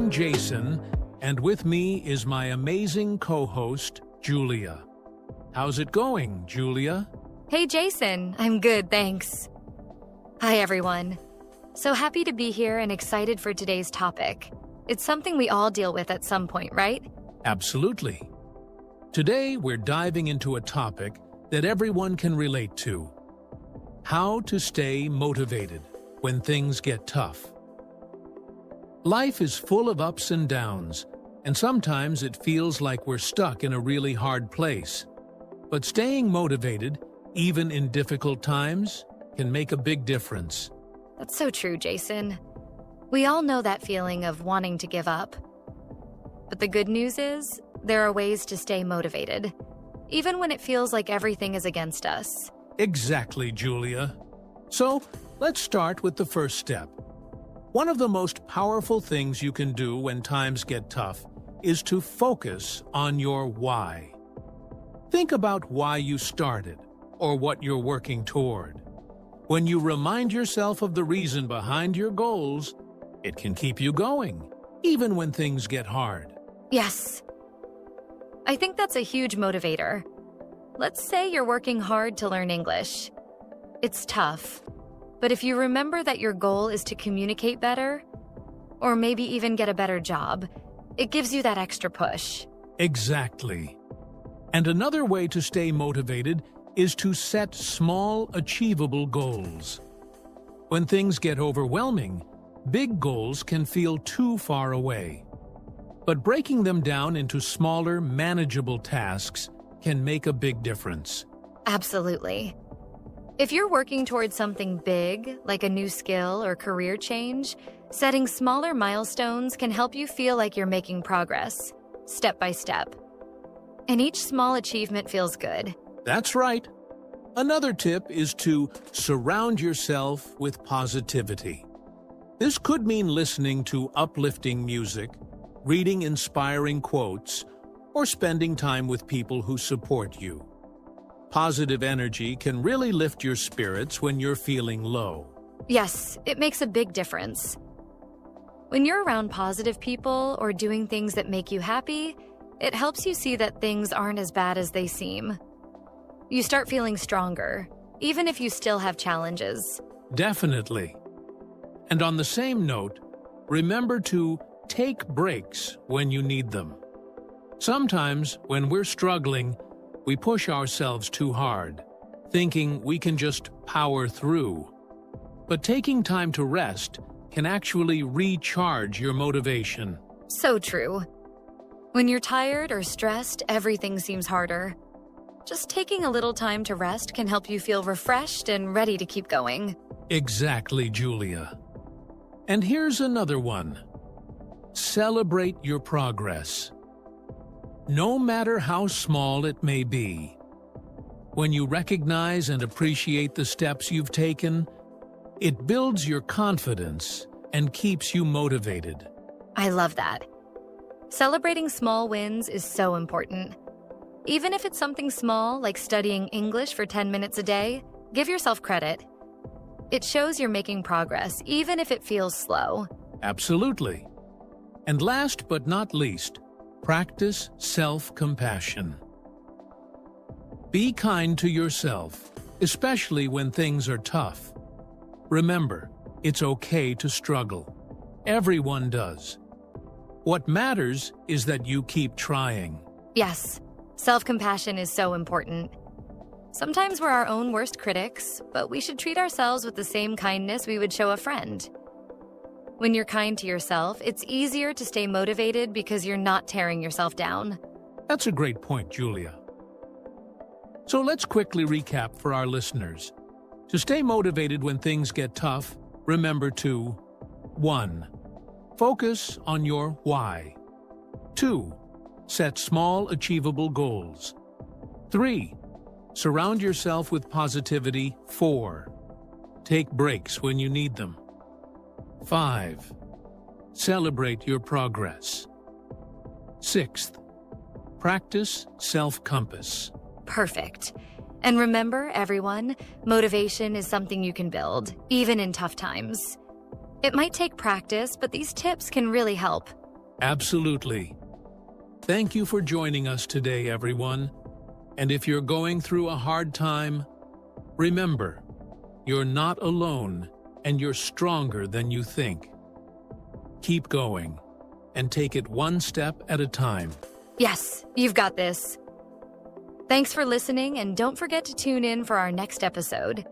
I'm Jason, and with me is my amazing co-host, Julia. How's it going, Julia? Hey Jason, I'm good, thanks. Hi everyone. So happy to be here and excited for today's topic. It's something we all deal with at some point, right? Absolutely. Today we're diving into a topic that everyone can relate to. How to stay motivated when things get tough. Life is full of ups and downs, and sometimes it feels like we're stuck in a really hard place. But staying motivated, even in difficult times, can make a big difference. That's so true, Jason. We all know that feeling of wanting to give up. But the good news is, there are ways to stay motivated, even when it feels like everything is against us. Exactly, Julia. So, let's start with the first step. One of the most powerful things you can do when times get tough is to focus on your why. Think about why you started, or what you're working toward. When you remind yourself of the reason behind your goals, it can keep you going, even when things get hard. Yes. I think that's a huge motivator. Let's say you're working hard to learn English. It's tough. But if you remember that your goal is to communicate better, or maybe even get a better job, it gives you that extra push. Exactly. And another way to stay motivated is to set small, achievable goals. When things get overwhelming, big goals can feel too far away. But breaking them down into smaller, manageable tasks can make a big difference. Absolutely. If you're working towards something big, like a new skill or career change, setting smaller milestones can help you feel like you're making progress, step by step. And each small achievement feels good. That's right. Another tip is to surround yourself with positivity. This could mean listening to uplifting music, reading inspiring quotes, or spending time with people who support you. Positive energy can really lift your spirits when you're feeling low. Yes, it makes a big difference. When you're around positive people or doing things that make you happy, it helps you see that things aren't as bad as they seem. You start feeling stronger, even if you still have challenges. Definitely. And on the same note, remember to take breaks when you need them. Sometimes, when we're struggling, we push ourselves too hard, thinking we can just power through. But taking time to rest can actually recharge your motivation. So true. When you're tired or stressed, everything seems harder. Just taking a little time to rest can help you feel refreshed and ready to keep going. Exactly, Julia. And here's another one. Celebrate your progress. No matter how small it may be. When you recognize and appreciate the steps you've taken, it builds your confidence and keeps you motivated. I love that. Celebrating small wins is so important. Even if it's something small, like studying English for 10 minutes a day, give yourself credit. It shows you're making progress, even if it feels slow. Absolutely. And last but not least, practice self-compassion. Be kind to yourself, especially when things are tough. Remember, it's okay to struggle. Everyone does. What matters is that you keep trying. Yes, self-compassion is so important. Sometimes we're our own worst critics, but we should treat ourselves with the same kindness we would show a friend. When you're kind to yourself, it's easier to stay motivated because you're not tearing yourself down. That's a great point, Julia. So let's quickly recap for our listeners. To stay motivated when things get tough, remember to 1. Focus on your why. 2. Set small, achievable goals. 3. Surround yourself with positivity. 4. Take breaks when you need them. 5. Celebrate your progress. 6th. Practice self-compass. Perfect. And remember, everyone, motivation is something you can build, even in tough times. It might take practice, but these tips can really help. Absolutely. Thank you for joining us today, everyone. And if you're going through a hard time, remember, you're not alone and you're stronger than you think. Keep going and take it one step at a time. Yes, you've got this. Thanks for listening, and don't forget to tune in for our next episode.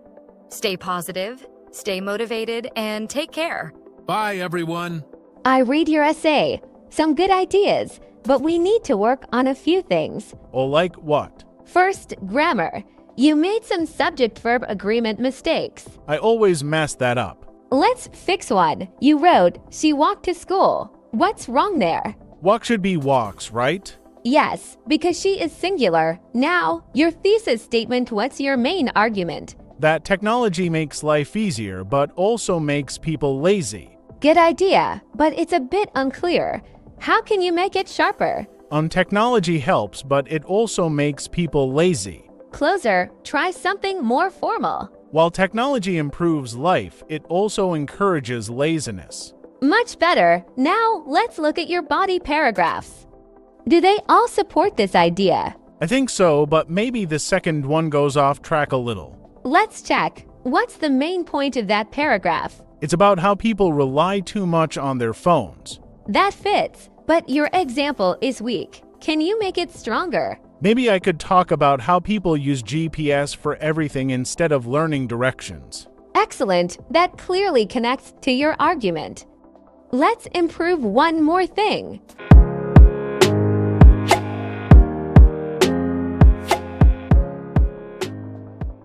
Stay positive, stay motivated, and take care. Bye, everyone. I read your essay. Some good ideas, but we need to work on a few things. Or like what? First, grammar. You made some subject-verb agreement mistakes. I always mess that up. Let's fix one. You wrote, she walked to school. What's wrong there? Walk should be walks, right? Yes, because she is singular. Now, your thesis statement, what's your main argument? That technology makes life easier, but also makes people lazy. Good idea, but it's a bit unclear. How can you make it sharper? Technology helps, but it also makes people lazy. Closer, try something more formal. While technology improves life, it also encourages laziness. Much better. Now, let's look at your body paragraphs. Do they all support this idea? I think so, but maybe the second one goes off track a little. Let's check. What's the main point of that paragraph? It's about how people rely too much on their phones. That fits, but your example is weak. Can you make it stronger? Maybe I could talk about how people use GPS for everything instead of learning directions. Excellent. That clearly connects to your argument. Let's improve one more thing.